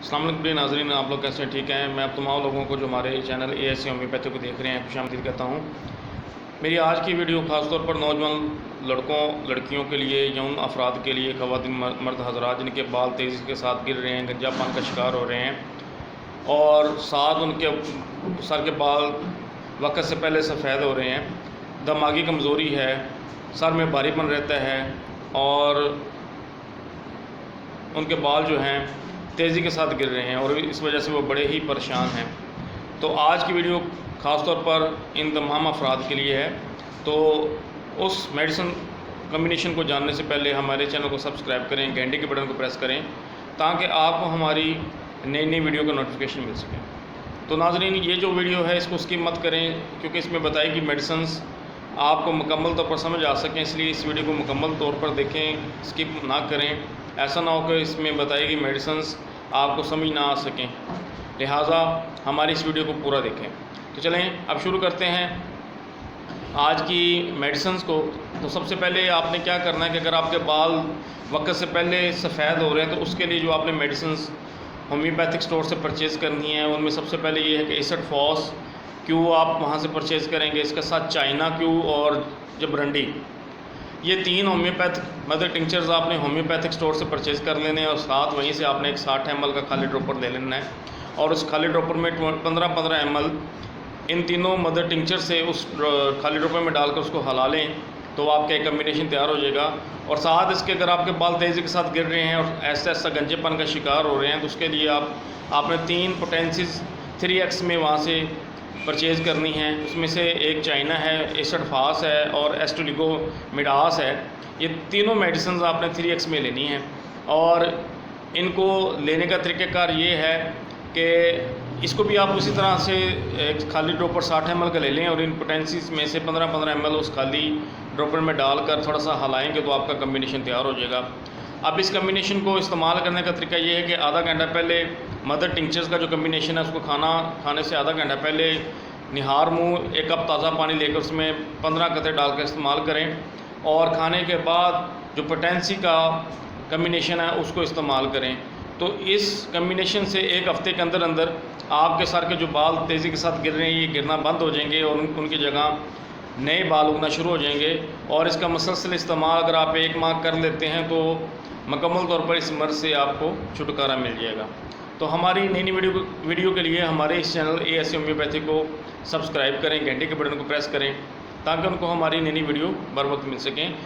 अस्सलाम वालेकुम प्रिय नाज़रीन, आप लोग कैसे हैं? ठीक हैं। मैं अब तमाम लोगों को जो हमारे चैनल ASC होम्योपैथी को देख रहे हैं खुशामदीद कहता हूँ। मेरी आज की वीडियो ख़ासतौर पर नौजवान लड़कों लड़कियों के लिए, यौन अफराद के लिए, ख़वातीन मर्द हज़रात जिनके बाल तेज़ी के साथ गिर रहे हैं, गंजापन का शिकार हो रहे हैं और साथ उनके सर के बाल वक्त से पहले सफ़ेद हो रहे हैं, दिमागी कमज़ोरी है, सर में भारीपन रहता है और उनके बाल जो हैं तेज़ी के साथ गिर रहे हैं और इस वजह से वो बड़े ही परेशान हैं। तो आज की वीडियो ख़ास तौर पर इन तमाम अफराद के लिए है। तो उस मेडिसिन कम्बिनेशन को जानने से पहले हमारे चैनल को सब्सक्राइब करें, घंटे के बटन को प्रेस करें ताकि आपको हमारी नई नई वीडियो का नोटिफिकेशन मिल सके। तो नाज़रीन, ये जो वीडियो है इसको स्किप मत करें क्योंकि इसमें बताई गई मेडिसिन्स आपको मुकम्मल तौर पर समझ आ सकें, इसलिए इस वीडियो को मुकम्मल तौर पर देखें, स्किप ना करें। ऐसा ना हो कि इसमें बताई गई मेडिसिन्स आपको समझ ना आ सकें, लिहाजा हमारी इस वीडियो को पूरा देखें। तो चलें अब शुरू करते हैं आज की मेडिसिन्स को। तो सबसे पहले आपने क्या करना है कि अगर आपके बाल वक्त से पहले सफ़ेद हो रहे हैं तो उसके लिए जो आपने मेडिसिन्स होम्योपैथिक स्टोर से परचेज़ करनी है उनमें सबसे पहले ये है कि एसिड फॉस क्यू आप वहाँ से परचेज़ करेंगे, इसके साथ चाइना क्यू और जबरंडी, ये तीन होम्योपैथिक मदर टिंचर्स आपने होम्योपैथिक स्टोर से परचेज़ कर लेने हैं और साथ वहीं से आपने एक 60 ml का खाली ड्रॉपर ले लेना है और उस खाली ड्रॉपर में 15-15 ml इन तीनों मदर टिंचर से उस खाली ड्रॉपर में डालकर उसको हिला लें तो आपका एक कम्बिनेशन तैयार हो जाएगा। और साथ इसके अगर आपके बाल तेज़ी के साथ गिर रहे हैं और ऐसा ऐसा गंजेपन का शिकार हो रहे हैं तो उसके लिए आपने 3 पोटेंसीज 3x में वहाँ से परचेज़ करनी है। उसमें से एक चाइना है, एसिड फास है और एस्टोलिगोमिडास है। ये तीनों मेडिसिन आपने 3x में लेनी है और इनको लेने का तरीक़ाकार ये है कि इसको भी आप उसी तरह से एक खाली ड्रॉपर 60 ml का ले लें और इन पोटेंसीज में से 15-15 ml उस खाली ड्रॉपर में डालकर थोड़ा सा हिलाएंगे तो आपका कम्बिनेशन तैयार हो जाएगा। अब इस कम्बिनेशन को इस्तेमाल करने का तरीका ये है कि आधा घंटा पहले मदर टिंचर्स का जो कम्बिनेशन है उसको खाने से आधा घंटा पहले निहार मुँह 1 कप ताज़ा पानी लेकर उसमें 15 कतरे डालकर इस्तेमाल करें और खाने के बाद जो पोटेंसी का कम्बिनेशन है उसको इस्तेमाल करें। तो इस कम्बिनेशन से 1 हफ़्ते के अंदर अंदर आपके सर के जो बाल तेज़ी के साथ गिर रहे हैं ये गिरना बंद हो जाएंगे और उनकी जगह नए बाल उगना शुरू हो जाएंगे। और इसका मुसलसल इस्तेमाल अगर आप 1 माह कर लेते हैं तो मुकम्मल तौर पर इस मर्ज़ से आपको छुटकारा मिल जाएगा। तो हमारी नई नई वीडियो के लिए हमारे इस चैनल ASC होम्योपैथी को सब्सक्राइब करें, घंटे के बटन को प्रेस करें ताकि उनको हमारी नई नई वीडियो बर वक्त मिल सकें।